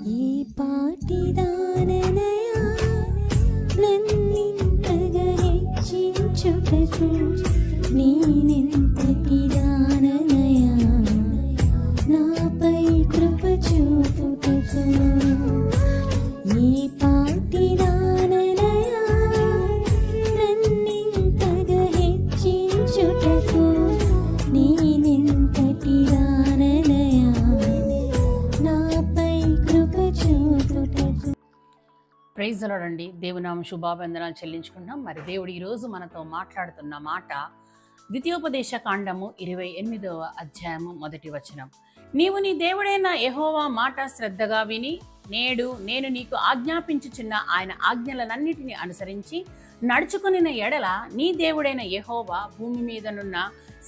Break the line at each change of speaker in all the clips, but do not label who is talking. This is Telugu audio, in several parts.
ఈ పాటిదాననయా నన్నింతగా హెచ్చించుటకు నేనెంతటి దాననయా నాపై కృప చూపుటకు ఈ పాటిదాననయా నన్నింతగా హెచ్చించుటకు నేనెంతటి దాననయా నాపై కృప చూపుటకు.
ప్రైజ్ ది లార్డ్ అండి. దేవునామ శుభావందనాలు చెల్లించుకుంటాం. మరి దేవుడు ఈరోజు మనతో మాట్లాడుతున్న మాట ద్వితీయోపదేశ కాండము 28వ అధ్యాయము 1వ వచనం. నీవు నీ దేవుడైన యెహోవా మాట శ్రద్ధగా విని నేడు నేను నీకు ఆజ్ఞాపించుచున్న ఆయన ఆజ్ఞలనన్నిటిని అనుసరించి నడుచుకునిన ఎడల నీ దేవుడైన యెహోవా భూమి మీదనున్న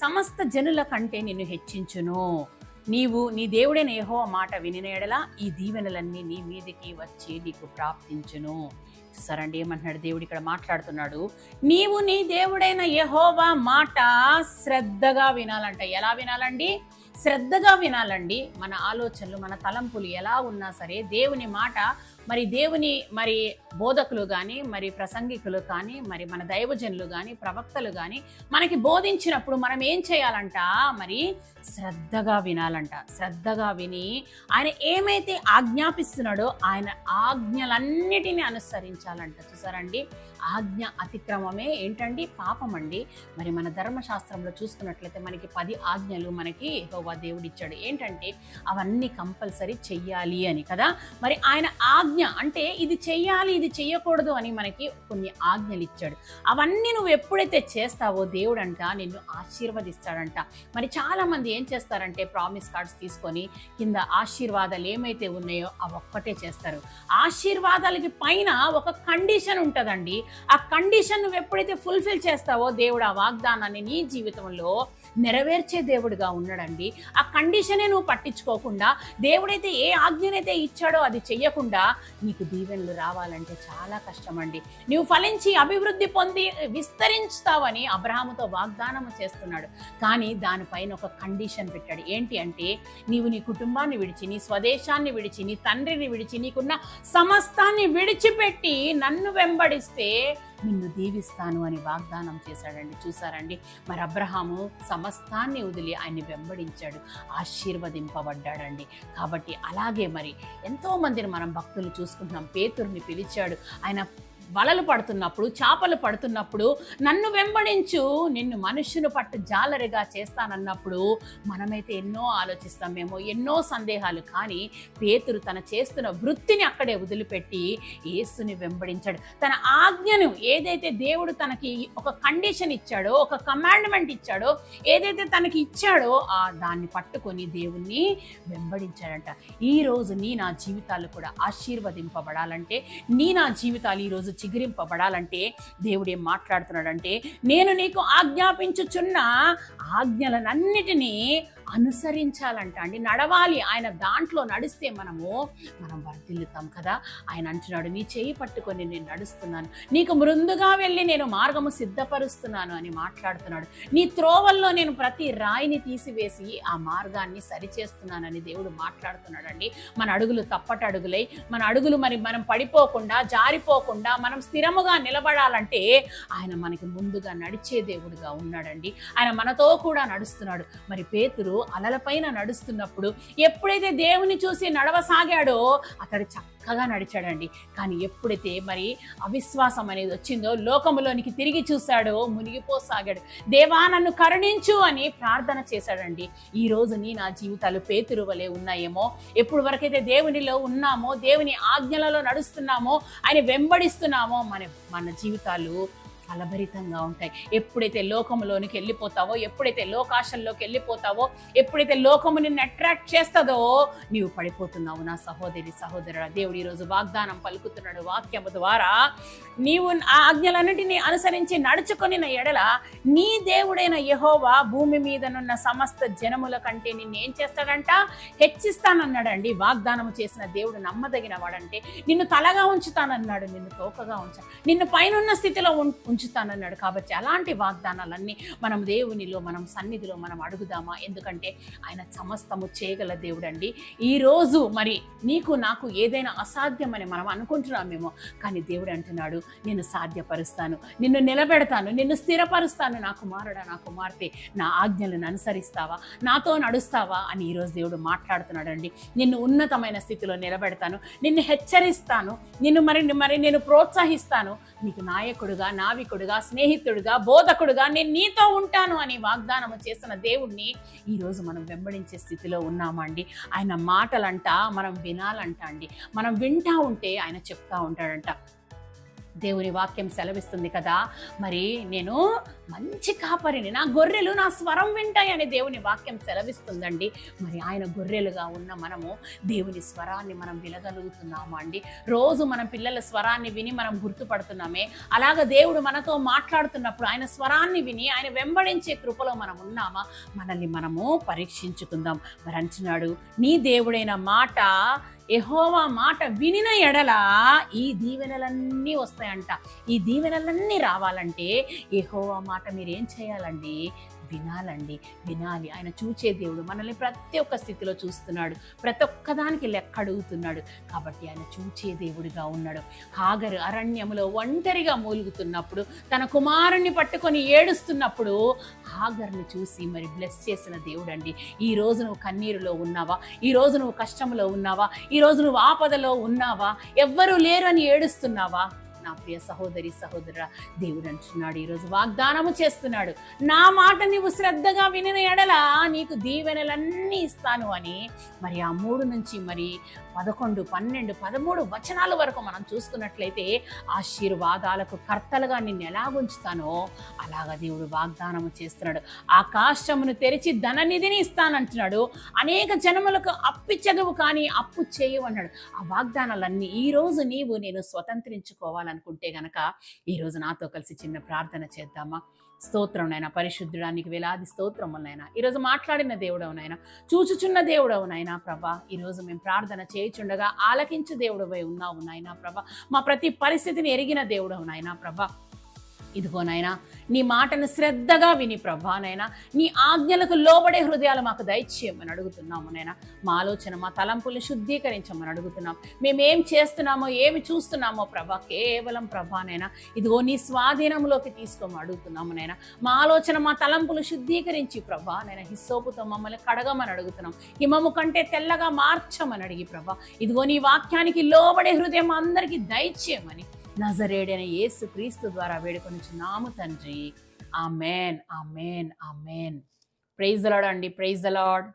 సమస్త జనుల కంటే నిన్ను హెచ్చించును. నీవు నీ దేవుడైన యెహోవా మాట వినిన ఎడల ఈ దీవెనలన్నీ నీ మీదకి వచ్చి నీకు ప్రాప్తించును. సరండి ఏమంటున్నాడు దేవుడు ఇక్కడ మాట్లాడుతున్నాడు. నీవు నీ దేవుడైన యెహోవా మాట శ్రద్ధగా వినాలంట. ఎలా వినాలండి? శ్రద్ధగా వినాలండి. మన ఆలోచనలు మన తలంపులు ఎలా ఉన్నా సరే దేవుని మాట దేవుని బోధకులు కానీ ప్రసంగికులు కానీ మన దైవజనులు కానీ ప్రవక్తలు కానీ మనకి బోధించినప్పుడు మనం ఏం చేయాలంట? శ్రద్ధగా వినాలంట. శ్రద్ధగా విని ఆయన ఏమైతే ఆజ్ఞాపిస్తున్నాడో ఆయన ఆజ్ఞలన్నిటినీ అనుసరించాలంట. చూసారండి, ఆజ్ఞ అతిక్రమమే ఏంటండి? పాపం అండి. మన ధర్మశాస్త్రంలో చూసుకున్నట్లయితే మనకి 10 ఆజ్ఞలు మనకి యెహోవా దేవుడు ఇచ్చాడు. ఏంటంటే అవన్నీ కంపల్సరీ చెయ్యాలి అని కదా. ఆయన ఆజ్ఞ అంటే ఇది చెయ్యాలి ఇది చెయ్యకూడదు అని మనకి కొన్ని ఆజ్ఞలు ఇచ్చాడు. అవన్నీ నువ్వు ఎప్పుడైతే చేస్తావో దేవుడు అంట నిన్ను ఆశీర్వదిస్తాడంట. చాలా మంది ఏం చేస్తారంటే ప్రామిస్ కార్డ్స్ తీసుకొని కింద ఆశీర్వాదాలు ఏమైతే ఉన్నాయో అవి ఒక్కటే చేస్తారు. ఆశీర్వాదాలకి పైన ఒక కండిషన్ ఉంటుందండి. ఆ కండిషన్ నువ్వు ఎప్పుడైతే ఫుల్ఫిల్ చేస్తావో దేవుడు ఆ వాగ్దానాన్ని నీ జీవితంలో నెరవేర్చే దేవుడుగా ఉన్నాడండి. ఆ కండిషనే నువ్వు పట్టించుకోకుండా దేవుడైతే ఏ ఆజ్ఞనైతే ఇచ్చాడో అది చెయ్యకుండా నీకు దీవెనలు రావాలంటే చాలా కష్టం అండి. నువ్వు ఫలించి అభివృద్ధి పొంది విస్తరించుతావని అబ్రహాముతో వాగ్దానం చేస్తున్నాడు. కానీ దానిపైన ఒక కండిషన్ పెట్టాడు. ఏంటి అంటే నీవు నీ కుటుంబాన్ని విడిచి నీ స్వదేశాన్ని విడిచి నీ తండ్రిని విడిచి నీకున్న సమస్తాన్ని విడిచిపెట్టి నన్ను వెంబడిస్తే నిన్ను దీవిస్తాను అని వాగ్దానం చేశాడండి. చూసారండి, అబ్రహాము సమస్తాన్ని వదిలి ఆయన్ని వెంబడించాడు, ఆశీర్వదింపబడ్డాడండి. కాబట్టి అలాగే ఎంతో మందిని మనం భక్తులు చూసుకుంటున్నాం. పేతురుని పిలిచాడు. ఆయన వలలు పడుతున్నప్పుడు చేపలు పడుతున్నప్పుడు నన్ను వెంబడించు నిన్ను మనుష్యును పట్టు జాలరిగా చేస్తానన్నప్పుడు మనమైతే ఎన్నో ఆలోచిస్తామేమో, ఎన్నో సందేహాలు. కానీ పేతురు తన చేస్తున్న వృత్తిని అక్కడే వదిలిపెట్టి యేసుని వెంబడించాడు. తన ఆజ్ఞను ఏదైతే దేవుడు తనకి ఒక కండిషన్ ఇచ్చాడో, ఒక కమాండ్మెంట్ ఇచ్చాడో, ఏదైతే తనకి ఇచ్చాడో దాన్ని పట్టుకొని దేవుణ్ణి వెంబడించాడంట. ఈరోజు నా జీవితాలు కూడా ఆశీర్వదింపబడాలంటే, నా జీవితాలు ఈరోజు చిగురింపబడాలంటే దేవుడు ఏం మాట్లాడుతున్నాడంటే, నేను నీకు ఆజ్ఞాపించుచున్న ఆజ్ఞలనన్నిటినీ అనుసరించాలంట అండి. నడవాలి. ఆయన దాంట్లో నడిస్తే మనం వర్ధిల్లుతాం కదా. ఆయన అంటున్నాడు, నీ చేయి పట్టుకొని నేను నడుస్తున్నాను, నీకు ముందుగా వెళ్ళి నేను మార్గము సిద్ధపరుస్తున్నాను అని మాట్లాడుతున్నాడు. నీ త్రోవల్లో నేను ప్రతి రాయిని తీసివేసి ఆ మార్గాన్ని సరిచేస్తున్నానని దేవుడు మాట్లాడుతున్నాడండి. మన అడుగులు తప్పటడుగులై మన అడుగులు మనం పడిపోకుండా జారిపోకుండా మనం స్థిరముగా నిలబడాలంటే ఆయన మనకి ముందుగా నడిచే దేవుడుగా ఉన్నాడండి. ఆయన మనతో కూడా నడుస్తున్నాడు. పేతురు అలలపైన నడుస్తున్నప్పుడు ఎప్పుడైతే దేవుని చూసి నడవసాగాడో అతడు చక్కగా నడిచాడండి. కానీ ఎప్పుడైతే అవిశ్వాసం అనేది వచ్చిందో, లోకములోనికి తిరిగి చూశాడో మునిగిపోసాగాడు. దేవా నన్ను కరుణించు అని ప్రార్థన చేశాడండి. ఈ రోజు నా జీవితాలు పేతురు వలె ఉన్నాయేమో. ఎప్పుడు వరకైతే దేవునిలో ఉన్నామో, దేవుని ఆజ్ఞలలో నడుస్తున్నామో, ఆయన వెంబడిస్తున్నామో మన జీవితాలు ఫలభరితంగా ఉంటాయి. ఎప్పుడైతే లోకములోనికి వెళ్ళిపోతావో, ఎప్పుడైతే లోకాశల్లోకి వెళ్ళిపోతావో, ఎప్పుడైతే లోకము నిన్ను అట్రాక్ట్ చేస్తుందో నీవు పడిపోతున్నావు. నా సహోదరి సహోదరుడా, దేవుడు ఈరోజు వాగ్దానం పలుకుతున్నాడు వాక్యము ద్వారా. నీవు ఆ ఆజ్ఞలన్నిటినీ అనుసరించి నడుచుకొనిన ఎడల నీ దేవుడైన యెహోవా భూమి మీదనున్న సమస్త జనముల కంటే నిన్ను ఏం చేస్తాడంట? హెచ్చిస్తానన్నాడండి. వాగ్దానం చేసిన దేవుడు నమ్మదగిన వాడంటే నిన్ను తలగా ఉంచుతానన్నాడు, నిన్ను తోకగా ఉంచాడు, నిన్ను పైనున్న స్థితిలో ఉంచుతాను ఉంచుతానన్నాడు. కాబట్టి అలాంటి వాగ్దానాలన్నీ మనం దేవునిలో, మనం సన్నిధిలో మనం అడుగుదామా? ఎందుకంటే ఆయన సమస్తము చేయగల దేవుడు అండి. ఈరోజు మరి నీకు నాకు ఏదైనా అసాధ్యమని మనం అనుకుంటున్నామేమో, కానీ దేవుడు అంటున్నాడు, నేను సాధ్యపరుస్తాను, నిన్ను నిలబెడతాను, నిన్ను స్థిరపరుస్తాను. నా కుమారుడా, నా కుమార్తె, నా ఆజ్ఞలను అనుసరిస్తావా, నాతో నడుస్తావా అని ఈరోజు దేవుడు మాట్లాడుతున్నాడండి. నిన్ను ఉన్నతమైన స్థితిలో నిలబెడతాను, నిన్ను హెచ్చరిస్తాను, నిన్ను మరి నేను ప్రోత్సహిస్తాను, నీకు నాయకుడుగా, నావికుడుగా, స్నేహితుడుగా, బోధకుడుగా నేను నీతో ఉంటాను అని వాగ్దానం చేసిన దేవుణ్ణి ఈరోజు మనం వెంబడించే స్థితిలో ఉన్నామండి. ఆయన మాటలంట మనం వినాలంట అండి. మనం వింటా ఉంటే ఆయన చెప్తా ఉంటాడంట. దేవుని వాక్యం సెలవిస్తుంది కదా, మరి నేను మంచి కాపరిని, నా గొర్రెలు నా స్వరం వింటాయని దేవుని వాక్యం సెలవిస్తుందండి. మరి ఆయన గొర్రెలుగా ఉన్న మనము దేవుని స్వరాన్ని మనం వినగలుగుతున్నామా అండి? రోజు మన పిల్లల స్వరాన్ని విని మనం గుర్తుపడుతున్నామే, అలాగ దేవుడు మనతో మాట్లాడుతున్నప్పుడు ఆయన స్వరాన్ని విని ఆయన వెంబడించే కృపలో మనం ఉన్నామా? మనల్ని మనము పరీక్షించుకుందాం. మరి అంటున్నాడు, నీ దేవుడైన మాట, యెహోవా మాట వినిన ఎడల ఈ దీవెనలన్నీ వస్తాయంట. ఈ దీవెనలన్నీ రావాలంటే యెహోవా మాట మీరేం చేయాలండి? వినాలండి, వినాలి. ఆయన చూచే దేవుడు, మనల్ని ప్రతి ఒక్క స్థితిలో చూస్తున్నాడు, ప్రతి ఒక్కదానికి లెక్క అడుగుతున్నాడు. కాబట్టి ఆయన చూచే దేవుడిగా ఉన్నాడు. హాగరు అరణ్యములో ఒంటరిగా మూలుగుతున్నప్పుడు, తన కుమారుణ్ణి పట్టుకొని ఏడుస్తున్నప్పుడు హాగర్ని చూసి మరి బ్లెస్ చేసిన దేవుడు అండి. ఈ రోజు నువ్వు కన్నీరులో ఉన్నావా? ఈ రోజు నువ్వు కష్టంలో ఉన్నావా? ఈ రోజు నువ్వు ఆపదలో ఉన్నావా? ఎవ్వరూ లేరు అని ఏడుస్తున్నావా? నా ప్రియ సహోదరి, సహోదరా, దేవుడు అంటున్నాడు, ఈరోజు వాగ్దానము చేస్తున్నాడు, నా మాట నీవు శ్రద్ధగా వినిన ఎడల నీకు దీవెనలన్నీ ఇస్తాను అని. మరి ఆ 3 నుంచి మరి 11, 12, 13 వచనాల వరకు మనం చూసుకున్నట్లయితే ఆశీర్వాదాలకు కర్తలుగా నిన్ను ఎలా ఉంచుతానో అలాగా దేవుడు వాగ్దానము చేస్తున్నాడు. ఆకాశమును తెరిచి ధననిధిని ఇస్తానంటున్నాడు. అనేక జనములకు అప్పిచ్చగవు కానీ అప్పు చేయవు అన్నాడు. ఆ వాగ్దానాలన్నీ ఈరోజు నీవు నేను స్వతంత్రించుకోవాలనుకుంటే గనక ఈరోజు నాతో కలిసి చిన్న ప్రార్థన చేద్దామా? స్తోత్రం నాయన, పరిశుద్ధుడానికి వేలాది స్తోత్రములైనా, ఈరోజు మాట్లాడిన దేవుడవునైనా, చూచుచున్న దేవుడవునైనా ప్రభా, ఈరోజు మేము ప్రార్థన చేయుచుండగా ఆలకించు దేవుడవై ఉన్నావు నాయనా ప్రభా. మా ప్రతి పరిస్థితిని ఎరిగిన దేవుడవునైనా ప్రభా. ఇదిగోనైనా నీ మాటను శ్రద్ధగా విని ప్రభా నైనా నీ ఆజ్ఞలకు లోబడే హృదయాలు మాకు దయచేయమని అడుగుతున్నాము నైనా. మా ఆలోచన, మా తలంపుల్ని శుద్ధీకరించమని అడుగుతున్నాం. మేమేం చేస్తున్నామో, ఏమి చూస్తున్నామో ప్రభా, కేవలం ప్రభానైనా ఇదిగో నీ స్వాధీనంలోకి తీసుకోమని అడుగుతున్నాము నైనా. మా ఆలోచన, మా తలంపులు శుద్ధీకరించి ప్రభా నైనా హిస్సోపుతో మమ్మల్ని కడగమని అడుగుతున్నాం. హిమము కంటే తెల్లగా మార్చమని అడిగి ప్రభా, ఇదిగో నీ వాక్యానికి లోబడే హృదయం అందరికీ దయచేయమని నజరేయుడైన యేసు క్రీస్తు ద్వారా వేడుకొనుచున్నాము తండ్రి. ఆమేన్, ఆమేన్, ఆమేన్. ప్రైజ్ ద లార్డ్ అండి, ప్రైజ్ ద లార్డ్.